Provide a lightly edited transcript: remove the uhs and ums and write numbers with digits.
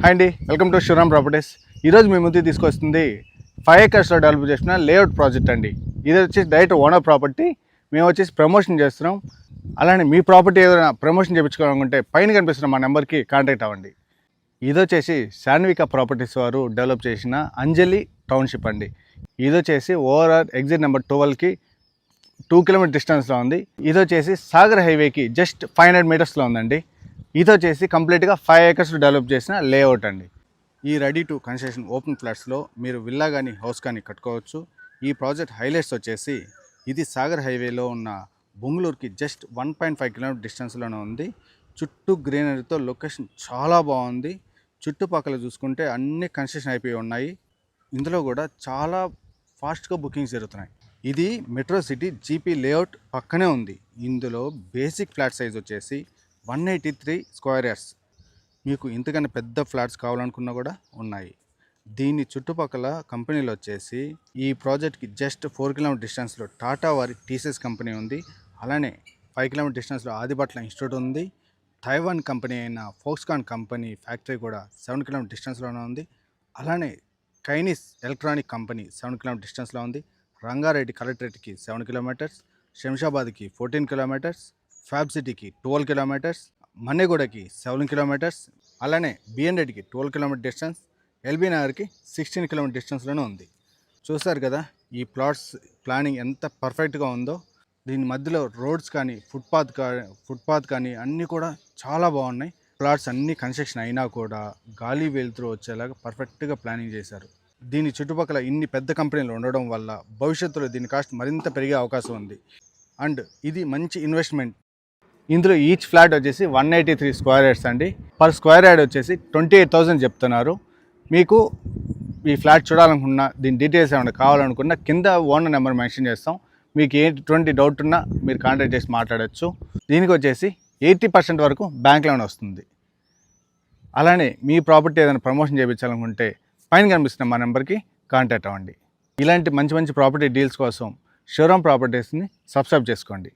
Hi అండి, welcome to Shivaram properties. ఈరోజు మీ ముందుకు తీసుకొస్తుంది 5 acres డెవలప్ చేసిన లేఅవుట్ ప్రాజెక్ట్ అండి. ఇది వచ్చేసి డైరెక్ట్ ఓనర్ ప్రాపర్టీ. మేము వచ్చేసి ప్రమోషన్ చేస్తున్నాం. అలానే మీ ప్రాపర్టీ ఏదైనా ప్రమోషన్ చేయించుకోవాలనుకుంటే పైన కనిపిస్తున్న మా నెంబర్కి కాంటాక్ట్ అవ్వండి. ఇది వచ్చేసి శాన్విక ప్రాపర్టీస్ వారు డెవలప్ చేసిన అంజలి టౌన్షిప్ అండి. ఇది వచ్చేసి ఓవరాల్ ఎగ్జిట్ నెంబర్ 12కి 2 కిలోమీటర్ డిస్టెన్స్లో ఉంది. ఇది వచ్చేసి సాగర్ హైవేకి జస్ట్ 500 మీటర్స్లో ఉందండి. ఇది వచ్చేసి కంప్లీట్గా 5 acres డెవలప్ చేసిన లేఅవుట్ అండి. ఈ రెడీ టు కన్స్ట్రక్షన్ ఓపెన్ ఫ్లాట్స్లో మీరు విల్లా కానీ హౌస్ కానీ కట్టుకోవచ్చు. ఈ ప్రాజెక్ట్ హైలైట్స్ వచ్చేసి ఇది సాగర్ హైవేలో ఉన్న బొంగుళూరుకి జస్ట్ 1.5 కిలోమీటర్ డిస్టెన్స్లోనే ఉంది. చుట్టూ గ్రీనరీతో లొకేషన్ చాలా బాగుంది. చుట్టుపక్కల చూసుకుంటే అన్ని కన్స్ట్రక్షన్ అయిపోయి ఉన్నాయి. ఇందులో కూడా చాలా ఫాస్ట్గా బుకింగ్స్ జరుగుతున్నాయి. ఇది మెట్రో సిటీ జీపీ లేఅవుట్ పక్కనే ఉంది. ఇందులో బేసిక్ ఫ్లాట్ సైజ్ వచ్చేసి 183 స్క్వేర్ యార్డ్స్. మీకు ఇంతకన్నా పెద్ద ఫ్లాట్స్ కావాలనుకున్నా కూడా ఉన్నాయి. దీని చుట్టుపక్కల కంపెనీలు వచ్చేసి ఈ ప్రాజెక్ట్కి జస్ట్ 4 కిలోమీటర్ డిస్టెన్స్లో టాటా వారి టీసీఎస్ కంపెనీ ఉంది. అలానే 5 కిలోమీటర్ డిస్టెన్స్లో ఆదిబట్ల ఇన్స్టిట్యూట్ ఉంది. తైవాన్ కంపెనీ అయిన ఫోక్స్కాన్ కంపెనీ ఫ్యాక్టరీ కూడా 7 కిలోమీటర్ డిస్టెన్స్లోనే ఉంది. అలానే కైనిస్ ఎలక్ట్రానిక్ కంపెనీ 7 కిలోమీటర్ డిస్టెన్స్లో ఉంది. రంగారెడ్డి కలెక్టరేట్కి 7 కిలోమీటర్స్, శంషాబాద్కి 14 కిలోమీటర్స్, ఫ్యాబ్ సిటీకి 12 కిలోమీటర్స్, మన్నెగూడకి 7 కిలోమీటర్స్, అలానే బిఎన్ రెడ్డికి 12 కిలోమీటర్ డిస్టెన్స్, ఎల్బీ నగర్కి 16 కిలోమీటర్ డిస్టెన్స్లోనే ఉంది. చూస్తారు కదా ఈ ప్లాట్స్ ప్లానింగ్ ఎంత పర్ఫెక్ట్గా ఉందో. దీని మధ్యలో రోడ్స్ కానీ ఫుట్పాత్ కానీ అన్నీ కూడా చాలా బాగున్నాయి. ప్లాట్స్ అన్నీ కన్స్ట్రక్షన్ అయినా కూడా గాలి వెలుతురు వచ్చేలాగా పర్ఫెక్ట్గా ప్లానింగ్ చేశారు. దీని చుట్టుపక్కల ఇన్ని పెద్ద కంపెనీలు ఉండడం వల్ల భవిష్యత్తులో దీని కాస్ట్ మరింత పెరిగే అవకాశం ఉంది. అండ్ ఇది మంచి ఇన్వెస్ట్మెంట్. ఇందులో ఈచ్ ఫ్లాట్ వచ్చేసి 183 స్క్వేర్ యార్డ్స్ అండి. పర్ స్క్వేర్ యార్డ్ వచ్చేసి 28,000 చెప్తున్నారు. మీకు ఈ ఫ్లాట్ చూడాలనుకున్నా, దీని డీటెయిల్స్ ఏమైనా కావాలనుకున్నా కింద ఓనర్ నెంబర్ మెన్షన్ చేస్తాం. మీకు ఎటువంటి డౌట్ ఉన్నా మీరు కాంటాక్ట్ చేసి మాట్లాడచ్చు. దీనికి వచ్చేసి 80% వరకు బ్యాంక్ లోన్ వస్తుంది. అలానే మీ ప్రాపర్టీ ఏదైనా ప్రమోషన్ చేయించాలనుకుంటే పైన కనిపిస్తున్న మా నెంబర్కి కాంటాక్ట్ అవ్వండి. ఇలాంటి మంచి మంచి ప్రాపర్టీ డీల్స్ కోసం శివరామ్ ప్రాపర్టీస్ని సబ్స్క్రైబ్ చేసుకోండి.